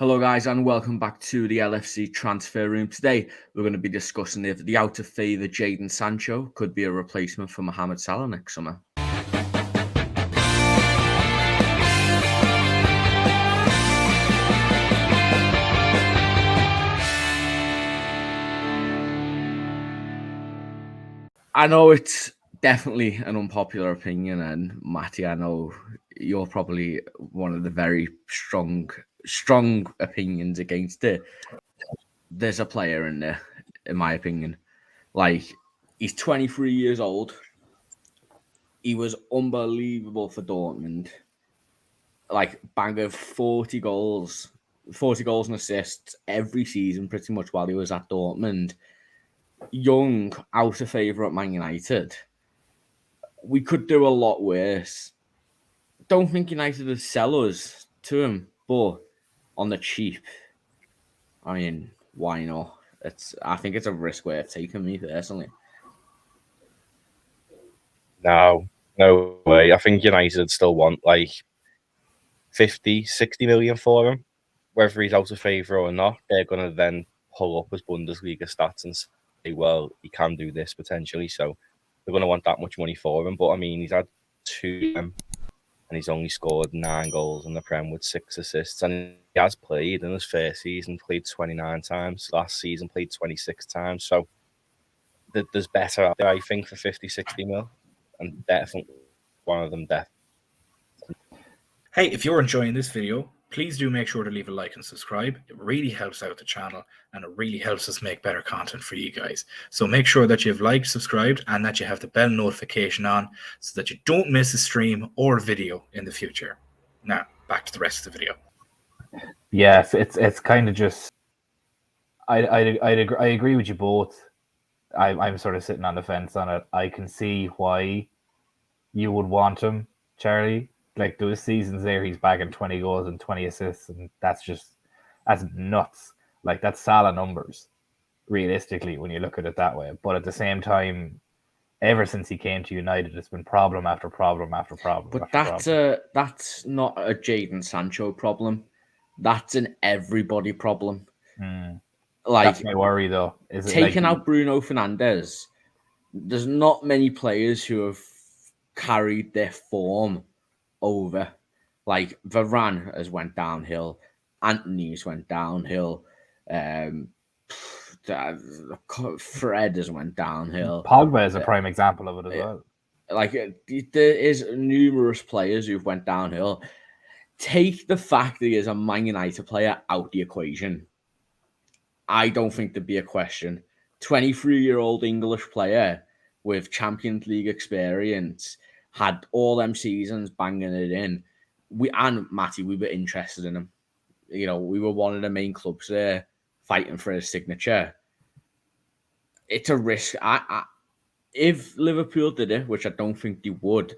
Hello, guys, and welcome back to the LFC Transfer Room. Today, we're going to be discussing if the out of favour Jadon Sancho could be a replacement for Mohamed Salah next summer. I know it's definitely an unpopular opinion, and Matty, I know you're probably one of the very strong opinions against it. There's a player in there, in my opinion. Like, he's 23 years old. He was unbelievable for Dortmund. Like, banging 40 goals and assists every season, pretty much, while he was at Dortmund. Young, out of favour at Man United. We could do a lot worse. Don't think United would sell us to him, but on the cheap, I mean, why not? I think it's a risk worth taking, me personally. No way. I think United still want like 50, 60 million for him. Whether he's out of favour or not, they're going to then pull up his Bundesliga stats and say, well, he can do this potentially. So they're going to want that much money for him. But I mean, he's had 2 and he's only scored 9 goals in the Prem with 6 assists. And he has played in his first season, played 29 times. Last season, played 26 times. So there's better out there, I think, for 50, 60 mil. And definitely one of them definitely. Hey, if you're enjoying this video, please do make sure to leave a like and subscribe. It really helps out the channel and it really helps us make better content for you guys. So make sure that you've liked, subscribed, and that you have the bell notification on so that you don't miss a stream or video in the future. Now, back to the rest of the video. Yes, it's kind of just. I agree with you both. I'm sort of sitting on the fence on it. I can see why you would want him, Charlie. Like, those seasons there, he's bagging 20 goals and 20 assists, and that's nuts. Like, that's Salah numbers, realistically, when you look at it that way. But at the same time, ever since he came to United, it's been problem after problem after problem. But that's not a Jadon Sancho problem. That's an everybody problem. Like, that's my worry, though. Is it taking out Bruno Fernandes, there's not many players who have carried their form over. Like, Varane has went downhill, Antony's went downhill, Fred has went downhill. Pogba is a prime example of it as well. Like, there is numerous players who've went downhill. Take the fact that he is a Man United player out the equation. I don't think there'd be a question. 23-year-old English player with Champions League experience, had all them seasons banging it in. Matty, we were interested in him. You know, we were one of the main clubs there fighting for his signature. It's a risk. If Liverpool did it, which I don't think they would,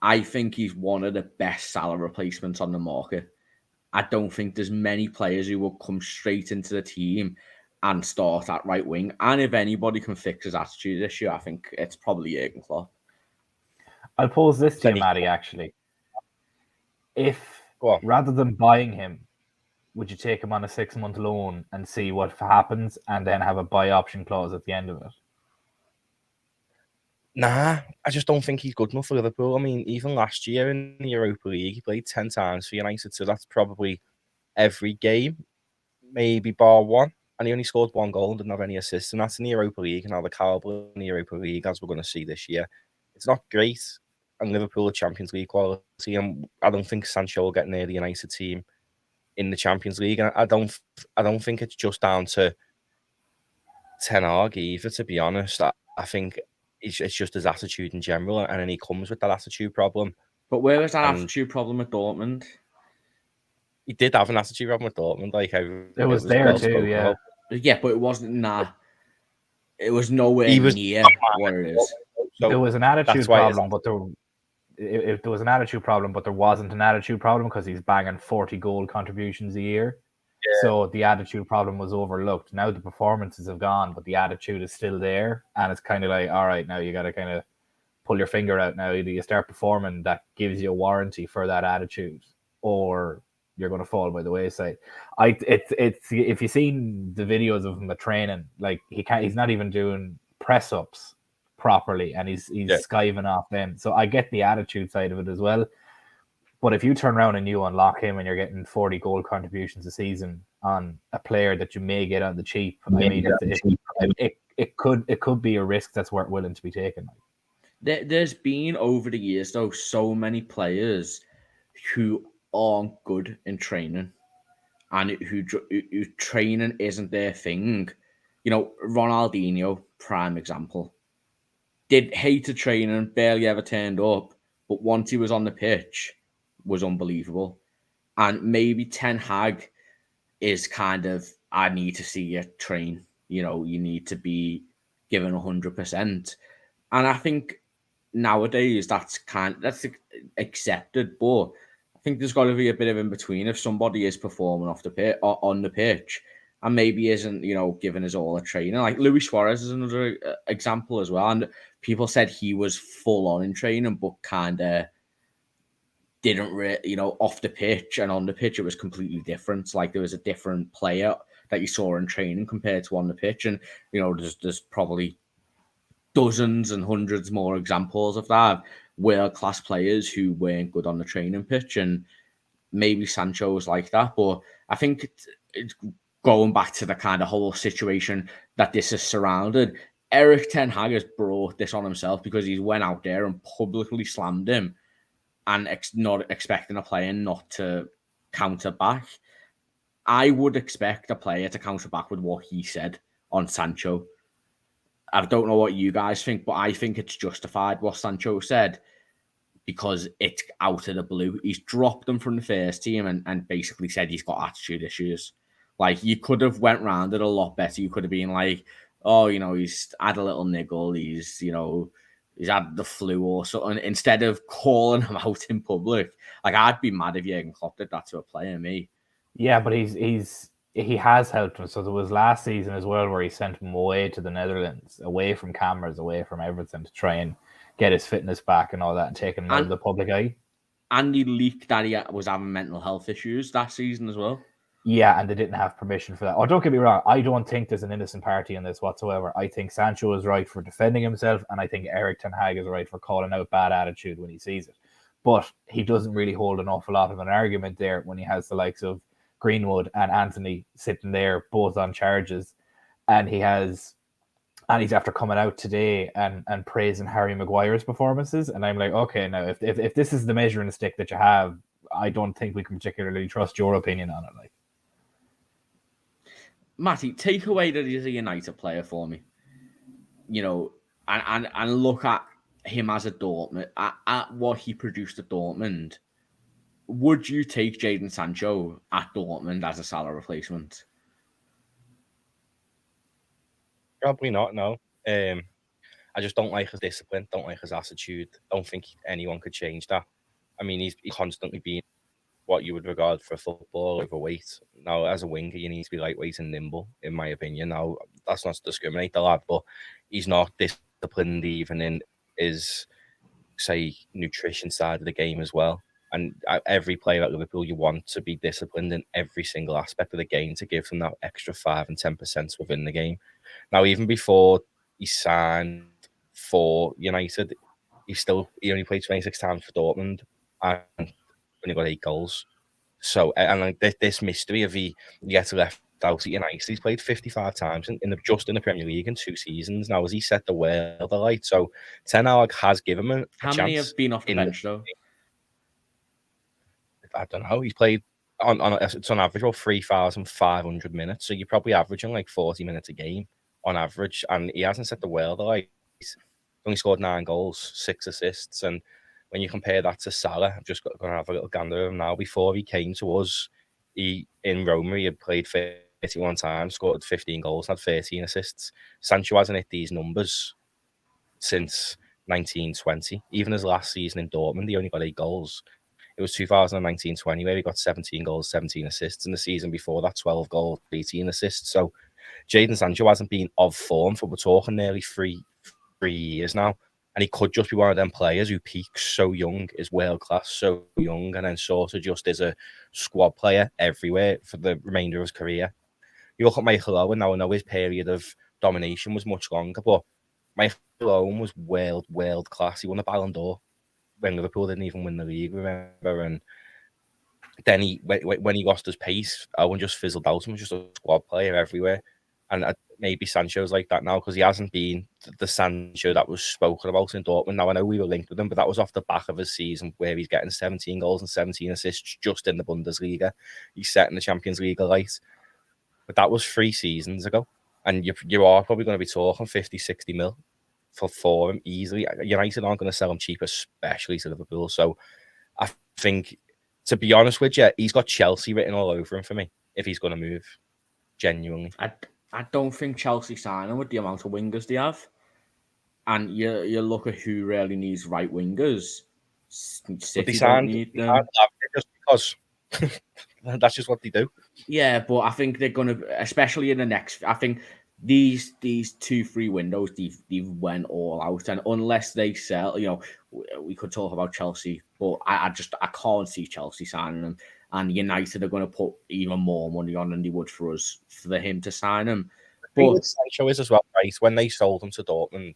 I think he's one of the best Salah replacements on the market. I don't think there's many players who will come straight into the team and start at right wing. And if anybody can fix his attitude issue, I think it's probably Jurgen Klopp. I'll pose this to you, Matty, actually. If, rather than buying him, would you take him on a 6-month loan and see what happens and then have a buy option clause at the end of it? Nah, I just don't think he's good enough for Liverpool. I mean, even last year in the Europa League, he played 10 times for United, so that's probably every game, maybe bar one. And he only scored 1 goal and didn't have any assists, and that's in the Europa League. And now the calibre in the Europa League, as we're going to see this year, it's not great. And Liverpool are Champions League quality, and I don't think Sancho will get near the United team in the Champions League. And I don't think it's just down to Ten Hag either, to be honest. I think it's just his attitude in general, and then he comes with that attitude problem. But where was that attitude problem at Dortmund? He did have an attitude problem with Dortmund. Like, it was there too, yeah. About. Yeah, but it wasn't. It was nowhere near what it is. So there was an attitude problem, but there was an attitude problem, but there wasn't an attitude problem because he's banging 40 goal contributions a year. Yeah. So the attitude problem was overlooked. Now the performances have gone, but the attitude is still there. And it's kind of like, all right, now you got to kind of pull your finger out now. Either you start performing that gives you a warranty for that attitude, or you're going to fall by the wayside. It's if you've seen the videos of him at training, like he's not even doing press ups properly, and he's skiving off them. So I get the attitude side of it as well. But if you turn around and you unlock him and you're getting 40 goal contributions a season on a player that you may get on the cheap, I mean, it could be a risk that's willing to be taken. There's been over the years though so many players who aren't good in training and who training isn't their thing. You know, Ronaldinho, prime example, hated training, barely ever turned up, but once he was on the pitch, was unbelievable. And maybe Ten Hag is kind of, I need to see you train. You know, you need to be given 100%. And I think nowadays that's accepted, but I think there's got to be a bit of in between. If somebody is performing off the pitch or on the pitch and maybe isn't, you know, giving his all a training, like Luis Suarez is another example as well. And people said he was full on in training, but kind of didn't really, you know, off the pitch and on the pitch, it was completely different. Like there was a different player that you saw in training compared to on the pitch. And, you know, there's probably dozens and hundreds more examples of that. World-class players who weren't good on the training pitch, and maybe Sancho was like that. But I think it's going back to the kind of whole situation that this is surrounded. Erik Ten Hag has brought this on himself because he went out there and publicly slammed him and not expecting a player not to counter back. I would expect a player to counter back with what he said on Sancho. I don't know what you guys think, but I think it's justified what Sancho said because it's out of the blue. He's dropped him from the first team and basically said he's got attitude issues. Like, you could have went round it a lot better. You could have been like, oh, you know, he's had a little niggle. He's had the flu or something, instead of calling him out in public. Like, I'd be mad if Jurgen Klopp did that to a player, me. Yeah, but he has helped him. So there was last season as well where he sent him away to the Netherlands, away from cameras, away from everything, to try and get his fitness back and all that, and taking him out of the public eye. And he leaked that he was having mental health issues that season as well. Yeah, and they didn't have permission for that. Oh, don't get me wrong. I don't think there's an innocent party in this whatsoever. I think Sancho is right for defending himself, and I think Erik Ten Hag is right for calling out bad attitude when he sees it. But he doesn't really hold an awful lot of an argument there when he has the likes of Greenwood and Anthony sitting there both on charges, and he's after coming out today and praising Harry Maguire's performances, and I'm like, okay, now if this is the measuring stick that you have, I don't think we can particularly trust your opinion on it. Like, Matty, take away that he's a United player for me, you know, and look at him as a Dortmund, at what he produced at Dortmund. Would you take Jadon Sancho at Dortmund as a Salah replacement? Probably not, no. I just don't like his discipline, don't like his attitude. Don't think anyone could change that. I mean, he's constantly been what you would regard for a football overweight. Now, as a winger, you need to be lightweight and nimble, in my opinion. Now, that's not to discriminate the lad, but he's not disciplined even in his, say, nutrition side of the game as well. And every player at Liverpool, you want to be disciplined in every single aspect of the game to give them that extra 5 and 10% within the game. Now, even before he signed for United, he only played 26 times for Dortmund and only got 8 goals. So, and like this mystery of he gets left out at United, he's played 55 times just in the Premier League in 2 seasons. Now, has he set the world alight? So, Ten Hag has given him a How chance. many have been off the bench, though? I don't know. He's played it's on average about 3,500 minutes. So you're probably averaging like 40 minutes a game on average. And he hasn't set the world alight. He's only scored 9 goals, 6 assists. And when you compare that to Salah, I'm just going to have a little gander of him now. Before he came to us, in Roma, he had played 31 times, scored 15 goals, had 13 assists. Sancho hasn't hit these numbers since 1920. Even his last season in Dortmund, he only got 8 goals. It was 2019-20 where he got 17 goals, 17 assists. And the season before that, 12 goals, 18 assists. So Jadon Sancho hasn't been of form for, we're talking, nearly three years now. And he could just be one of them players who peaks so young, is world class so young, and then sort of just is a squad player everywhere for the remainder of his career. You look at Michael Owen now, I know his period of domination was much longer, but Michael Owen was world class. He won the Ballon d'Or when Liverpool didn't even win the league, remember? And then when he lost his pace, Owen just fizzled out and was just a squad player everywhere. And maybe Sancho's like that now because he hasn't been the Sancho that was spoken about in Dortmund. Now, I know we were linked with him, but that was off the back of his season where he's getting 17 goals and 17 assists just in the Bundesliga. He's setting the Champions League alight. But that was 3 seasons ago. And you are probably going to be talking 50, 60 mil for him easily. United aren't going to sell him cheap, especially to Liverpool. So I think, to be honest with you, he's got Chelsea written all over him for me if he's going to move. Genuinely. I don't think Chelsea sign him with the amount of wingers they have. And you look at who really needs right wingers. City don't need them. Just because that's just what they do. Yeah, but I think they're going to, especially in the next, I think these 2-3 windows, they've went all out. And unless they sell, we could talk about Chelsea, but I can't see Chelsea signing them. And United are going to put even more money on than they would for him to sign him. But Sancho is as well, right? When they sold him to Dortmund,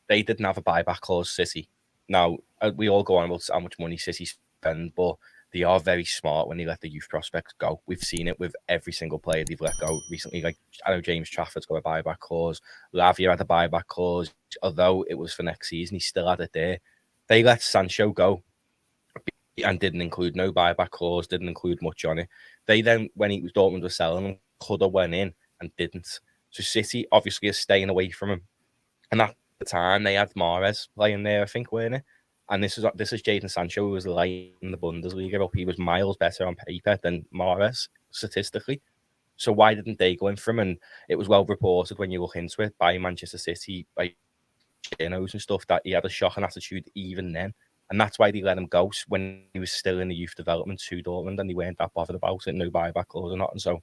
they didn't have a buyback clause, City. Now, we all go on about how much money City spend, but they are very smart when they let the youth prospects go. We've seen it with every single player they've let go recently. Like, I know James Trafford's got a buyback clause. Lavia had a buyback clause. Although it was for next season, he still had it there. They let Sancho go and didn't include no buyback clause, didn't include much on it. They then, when Dortmund was selling him, could have went in and didn't. So City obviously is staying away from him. And at the time, they had Mahrez playing there, I think, weren't it? And this is Jadon Sancho, who was light in the Bundesliga. He was miles better on paper than Mahrez, statistically. So why didn't they go in for him? And it was well reported when you look into it by Manchester City, by Genos and stuff, that he had a shocking attitude even then. And that's why they let him go when he was still in the youth development to Dortmund, and they weren't that bothered about it, no buyback clause or nothing. So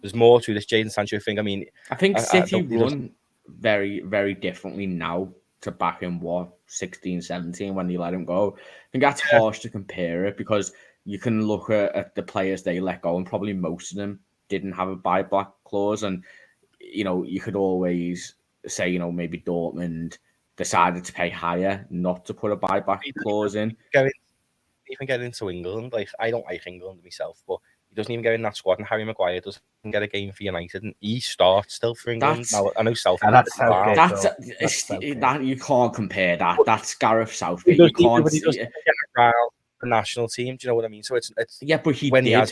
there's more to this Jadon Sancho thing. I mean, I think City run very, very differently now to back in 16, 17 when they let him go. I think that's harsh to compare it because you can look at the players they let go, and probably most of them didn't have a buyback clause. And you could always say, maybe Dortmund decided to pay higher, not to put a buyback clause in. Even get into England, like, I don't like England myself, but he doesn't even get in that squad, and Harry Maguire doesn't get a game for United, and he starts still for England. Now, I know Southgate. That you can't compare that. That's Gareth Southgate. You can't. He doesn't get around the national team. Do you know what I mean? So it's yeah, but he did.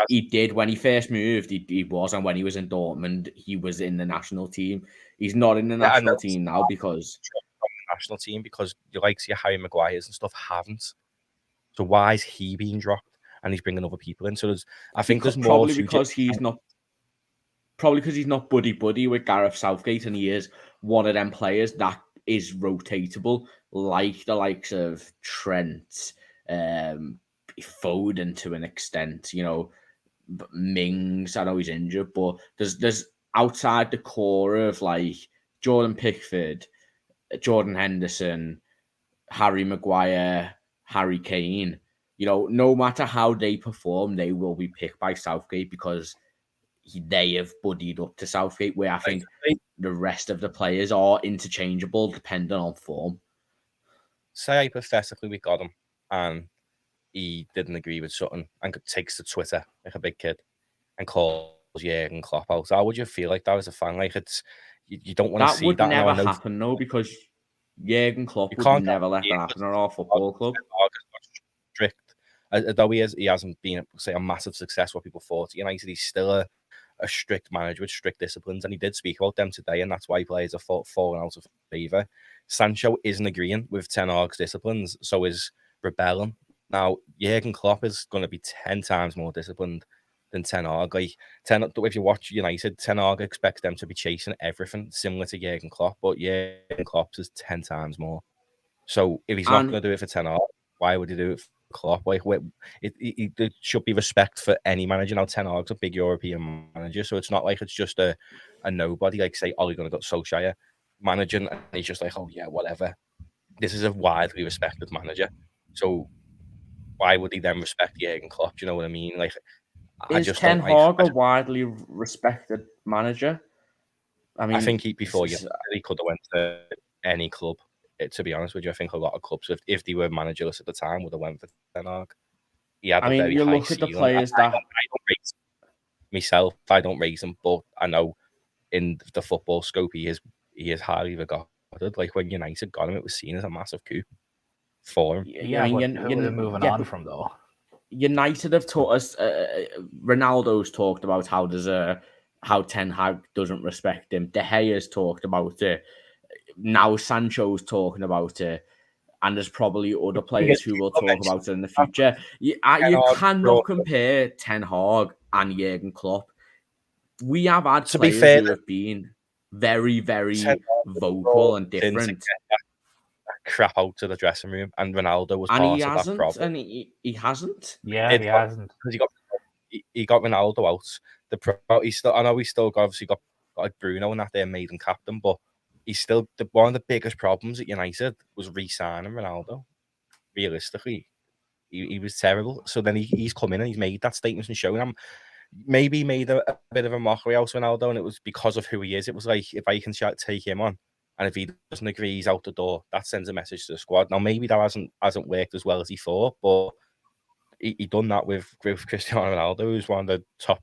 He did when he first moved. He was, and when he was in Dortmund, he was in the national team. He's not in the national team now because national team because you like see Harry Maguires and stuff haven't. So why is he being dropped? And he's bringing other people in. So there's more. Probably because he's not buddy with Gareth Southgate, and he is one of them players that is rotatable, like the likes of Trent, Foden to an extent. Mings. I know he's injured, but there's outside the core of like Jordan Pickford, Jordan Henderson, Harry Maguire, Harry Kane. No matter how they perform, they will be picked by Southgate because they have buddied up to Southgate, where I think the rest of the players are interchangeable depending on form. Say hypothetically we got him and he didn't agree with something and takes to Twitter like a big kid and calls Jurgen Klopp out. How would you feel like that as a fan? Like, you don't want to see that. That would never happen, no, because Jurgen Klopp would never let that happen at our football club. Strict. Though he hasn't been, say, a massive success what people thought at United, he's still a strict manager with strict disciplines, and he did speak about them today, and that's why players are falling out of favour. Sancho isn't agreeing with Ten Hag's disciplines, so is rebelling. Now, Jurgen Klopp is going to be 10 times more disciplined than Ten Hag. Like, if you watch United, Ten Hag expects them to be chasing everything similar to Jurgen Klopp, but Jurgen Klopp's is 10 times more. So if he's not going to do it for Ten Hag, why would he do it for Klopp? Like, it should be respect for any manager. Now, Ten Hag's a big European manager, so it's not like it's just a nobody, like, say, Ole Gunnar Solskjaer. managing, and he's just like, oh yeah, whatever. This is a widely respected manager, so why would he then respect Jurgen Klopp? Do you know what I mean? Like, I Is just Ten don't like. Hag a widely respected manager? I mean, I think he could have went to any club. To be honest with you, I think a lot of clubs, if they were managerless at the time, would have went for Ten Hag. He had I a mean, very you high look at the ceiling. players I don't rate myself. I don't raise him, but I know in the football scope he is highly regarded. Like when United got him, it was seen as a massive coup for him. Yeah, I mean, but who are they moving on from though? United have taught us. Ronaldo's talked about how Ten Hag doesn't respect him. De Gea's talked about it. Now Sancho's talking about it, and there's probably other players who will talk about it in the future. You cannot compare Ten Hag and Jurgen Klopp. We have had players who have been very, very vocal and different. Crap out to the dressing room, and Ronaldo was And part he of hasn't, that problem. and he hasn't. Yeah, he hasn't. Because he got Ronaldo out. I know he still obviously got like Bruno and that they made him captain, but he's still one of the biggest problems at United was re-signing Ronaldo. Realistically, he was terrible. So then he's come in and he's made that statement and shown him. Maybe he made a bit of a mockery out of Ronaldo, and it was because of who he is. It was like, if I can take him on, and if he doesn't agree, he's out the door. That sends a message to the squad. Now, maybe that hasn't worked as well as he thought, but he done that with Cristiano Ronaldo, who's one of the top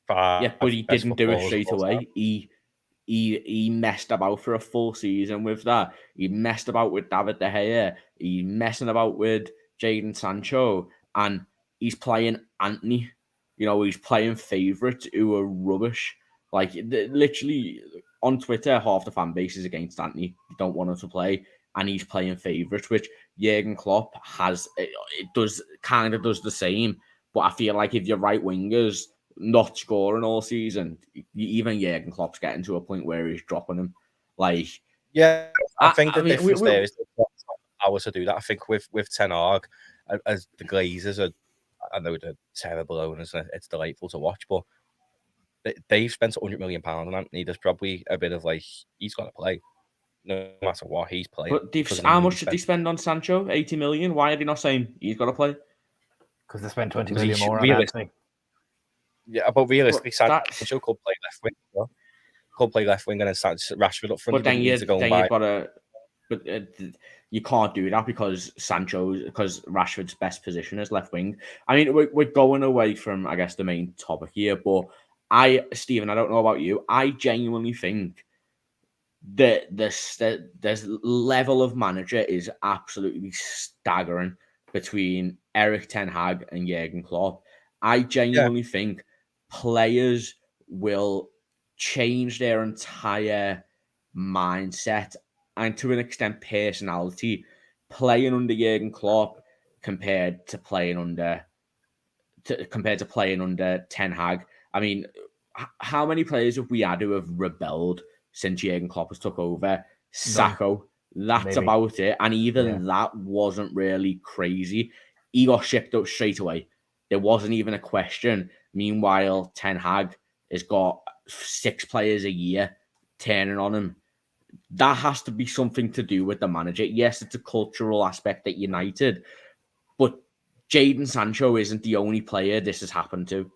5. Yeah, but he didn't do it straight away. He messed about for a full season with that. He messed about with David De Gea. He's messing about with Jadon Sancho, and he's playing Anthony. You know, he's playing favourites who are rubbish. Like, literally, on Twitter, half the fan base is against Anthony. They don't want him to play, and he's playing favourites, which Jurgen Klopp has. It does the same. But I feel like if your right wingers not scoring all season, even Jurgen Klopp's getting to a point where he's dropping him. Like, yeah, I think the difference there is hours to do that. I think with Ten Hag, as the Glazers are, I know they're terrible owners, and it's delightful to watch, but they've spent £100 million on Anthony. There's probably a bit of like, he's got to play no matter what he's playing. But how much did they spend on Sancho? 80 million. Why are they not saying he's got to play? Because they spent 20 million more on Anthony. Yeah, but realistically, Sancho could play left wing. Well. Could play left wing and then Rashford up front. But then you've got to. But you can't do that because Rashford's best position is left wing. I mean, we're going away from, I guess, the main topic here, but Stephen, I don't know about you. I genuinely think that this level of manager is absolutely staggering between Erik Ten Hag and Jurgen Klopp. I genuinely think players will change their entire mindset and, to an extent, personality playing under Jurgen Klopp compared to playing under Ten Hag. I mean, how many players have we had who have rebelled since Jurgen Klopp has took over? Sacco, that's about it. And even that wasn't really crazy. He got shipped up straight away. There wasn't even a question. Meanwhile, Ten Hag has got 6 players a year turning on him. That has to be something to do with the manager. Yes, it's a cultural aspect at United, but Jadon Sancho isn't the only player this has happened to.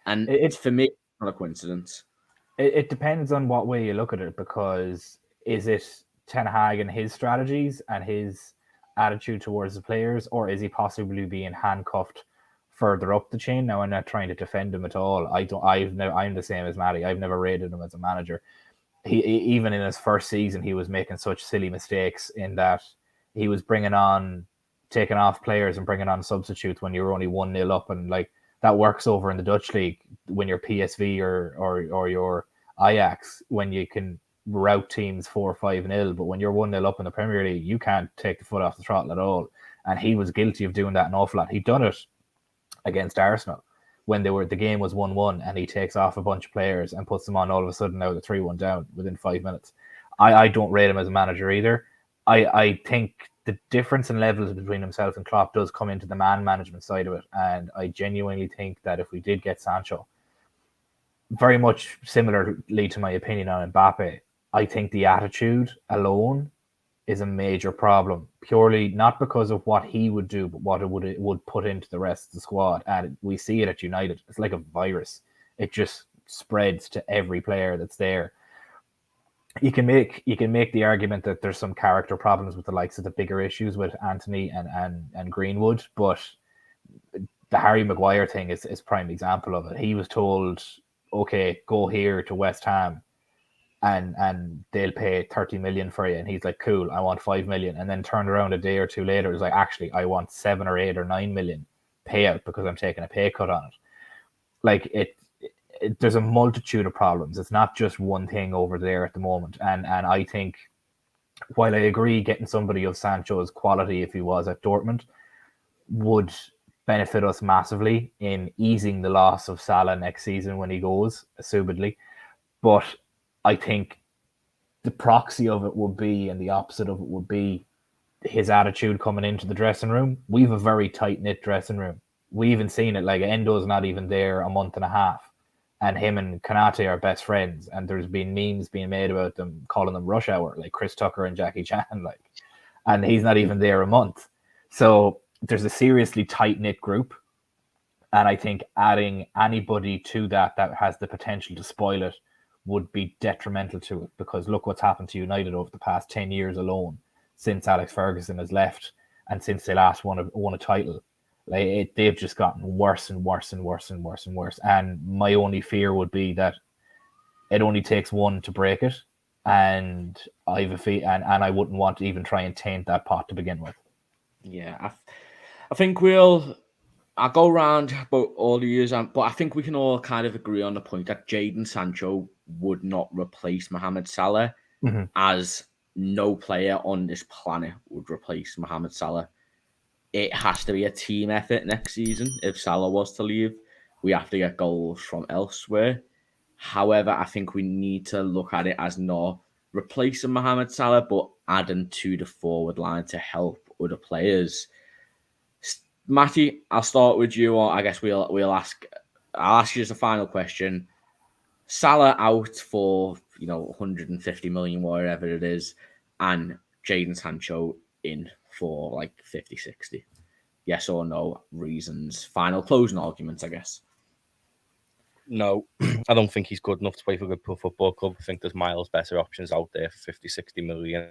And for me, it's not a coincidence. It depends on what way you look at it, because is it Ten Hag and his strategies and his attitude towards the players, or is he possibly being handcuffed further up the chain? Now, I'm not trying to defend him at all. I'm the same as Matty. I've never rated him as a manager. He even in his first season, he was making such silly mistakes in that he was taking off players and bringing on substitutes when you were only 1-0 up, and like that works over in the Dutch league when you're PSV or your Ajax, when you can rout teams 4-5-0, but when you're 1-0 up in the Premier League, you can't take the foot off the throttle at all. And he was guilty of doing that an awful lot. He'd done it against Arsenal when the game was 1-1, and he takes off a bunch of players and puts them on all of a sudden now the 3-1 down within 5 minutes. I don't rate him as a manager either. I think the difference in levels between himself and Klopp does come into the man management side of it, and I genuinely think that if we did get Sancho, very much similarly to my opinion on Mbappe, I think the attitude alone is a major problem, purely not because of what he would do, but what it would put into the rest of the squad. And we see it at United. It's like a virus. It just spreads to every player that's there. You can make the argument that there's some character problems with the likes of the bigger issues with Anthony and Greenwood, but the Harry Maguire thing is prime example of it. He was told, okay, go here to West Ham and they'll pay 30 million for you. And he's like, cool, I want 5 million. And then turned around a day or two later, it was like, actually, I want 7 or 8 or 9 million payout because I'm taking a pay cut on it. Like there's a multitude of problems. It's not just one thing over there at the moment. And I think, while I agree getting somebody of Sancho's quality, if he was at Dortmund, would benefit us massively in easing the loss of Salah next season when he goes, assumedly. But I think the proxy of it would be, and the opposite of it would be, his attitude coming into the dressing room. We have a very tight-knit dressing room. We even seen it, like Endo's not even there a month and a half, and him and Kanate are best friends, and there's been memes being made about them, calling them rush hour, like Chris Tucker and Jackie Chan, like, and he's not even there a month. So there's a seriously tight-knit group, and I think adding anybody to that has the potential to spoil it would be detrimental to it, because look what's happened to United over the past 10 years alone, since Alex Ferguson has left and since they last won a title. Like they've just gotten worse and worse and worse and worse and worse. And my only fear would be that it only takes one to break it, and I have a fear, and I wouldn't want to even try and taint that pot to begin with. Yeah, I think I'll go around about all the years, but I think we can all kind of agree on the point that Jadon Sancho would not replace Mohamed Salah, as no player on this planet would replace Mohamed Salah. It has to be a team effort next season. If Salah was to leave, we have to get goals from elsewhere. However, I think we need to look at it as not replacing Mohamed Salah, but adding to the forward line to help other players. Matty, I'll start with you, or I guess I'll ask you as a final question. Salah out for 150 million, whatever it is, and Jadon Sancho in for like 50, 60. Yes or no? Reasons. Final closing arguments, I guess. No, I don't think he's good enough to play for Liverpool Football Club. I think there's miles better options out there for 50, 60 million.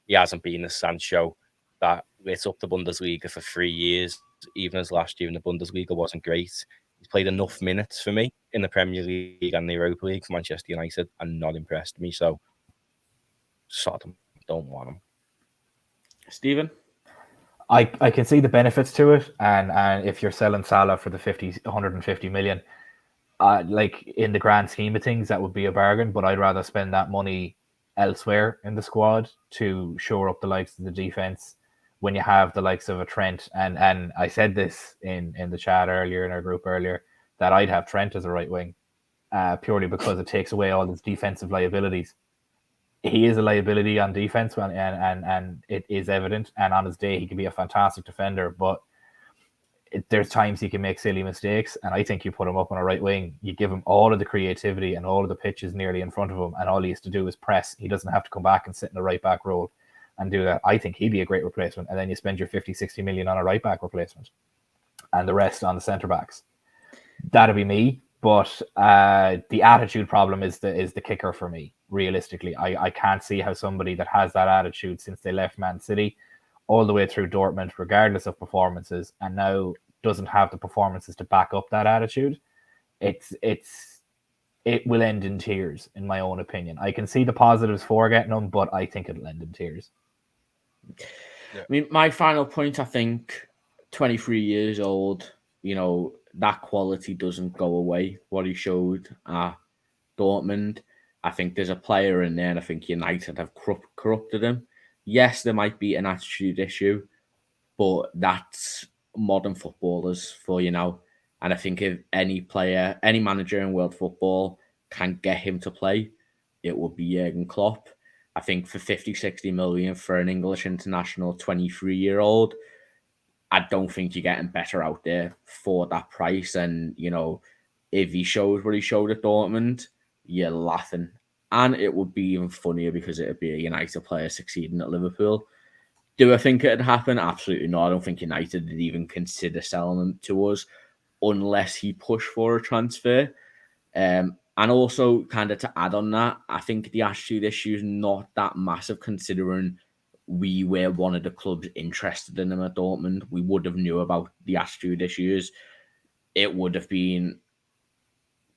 He hasn't been a Sancho that lit up the Bundesliga for 3 years. Even as last year in the Bundesliga wasn't great. He's played enough minutes for me in the Premier League and the Europa League for Manchester United and not impressed me. So, sod him. Don't want him. Stephen? I can see the benefits to it, and if you're selling Salah for the 150 million, like in the grand scheme of things, that would be a bargain. But I'd rather spend that money elsewhere in the squad to shore up the likes of the defense. When you have the likes of a Trent, and I said this in the chat earlier, in our group earlier, that I'd have Trent as a right wing, purely because it takes away all his defensive liabilities. He is a liability on defense, and it is evident. And on his day, he can be a fantastic defender, but there's times he can make silly mistakes. And I think you put him up on a right wing, you give him all of the creativity and all of the pitches nearly in front of him, and all he has to do is press. He doesn't have to come back and sit in the right back role and do that. I think he'd be a great replacement. And then you spend your 50, 60 million on a right back replacement and the rest on the centre backs. That'd be me. But the attitude problem is the kicker for me. Realistically, I can't see how somebody that has that attitude since they left Man City all the way through Dortmund, regardless of performances, and now doesn't have the performances to back up that attitude. It will end in tears, in my own opinion. I can see the positives for getting them, but I think it'll end in tears. Yeah. I mean, my final point, I think, 23 years old, that quality doesn't go away, what he showed at Dortmund. I think there's a player in there, and I think United have corrupted him. Yes, there might be an attitude issue, but that's modern footballers for you now. And I think if any player, any manager in world football can get him to play, it would be Jurgen Klopp. I think for 50, 60 million for an English international 23-year-old, I don't think you're getting better out there for that price. And, if he shows what he showed at Dortmund, you're laughing And it would be even funnier because it would be a United player succeeding at Liverpool. Do I think it'd happen? Absolutely not. I don't think United would even consider selling him to us unless he pushed for a transfer. And also, kind of to add on that, I think the attitude issue is not that massive considering we were one of the clubs interested in him at Dortmund. We would have knew about the attitude issues. It would have been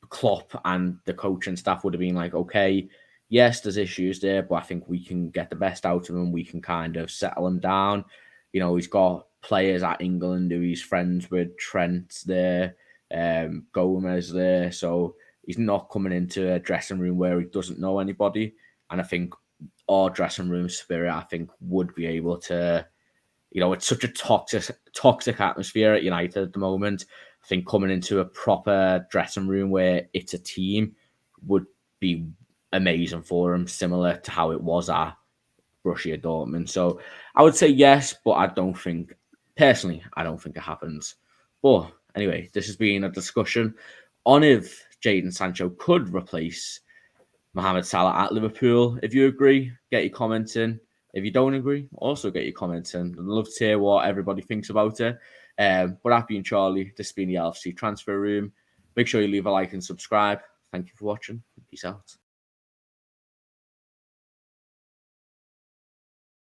Klopp and the coaching staff would have been like, okay, yes, there's issues there, but I think we can get the best out of him. We can kind of settle him down. You know, he's got players at England who he's friends with, Trent there, Gomez there. So he's not coming into a dressing room where he doesn't know anybody. And I think our dressing room spirit, I think, would be able to, you know, it's such a toxic atmosphere at United at the moment. I think coming into a proper dressing room where it's a team would be amazing for him, similar to how it was at Borussia Dortmund. So I would say yes, but I don't think it happens. But anyway, this has been a discussion on if Jadon Sancho could replace Mohamed Salah at Liverpool. If you agree, get your comments in. If you don't agree, also get your comments in. I'd love to hear what everybody thinks about it. But I've been Charlie. This has been the LFC Transfer Room. Make sure you leave a like and subscribe. Thank you for watching. Peace out.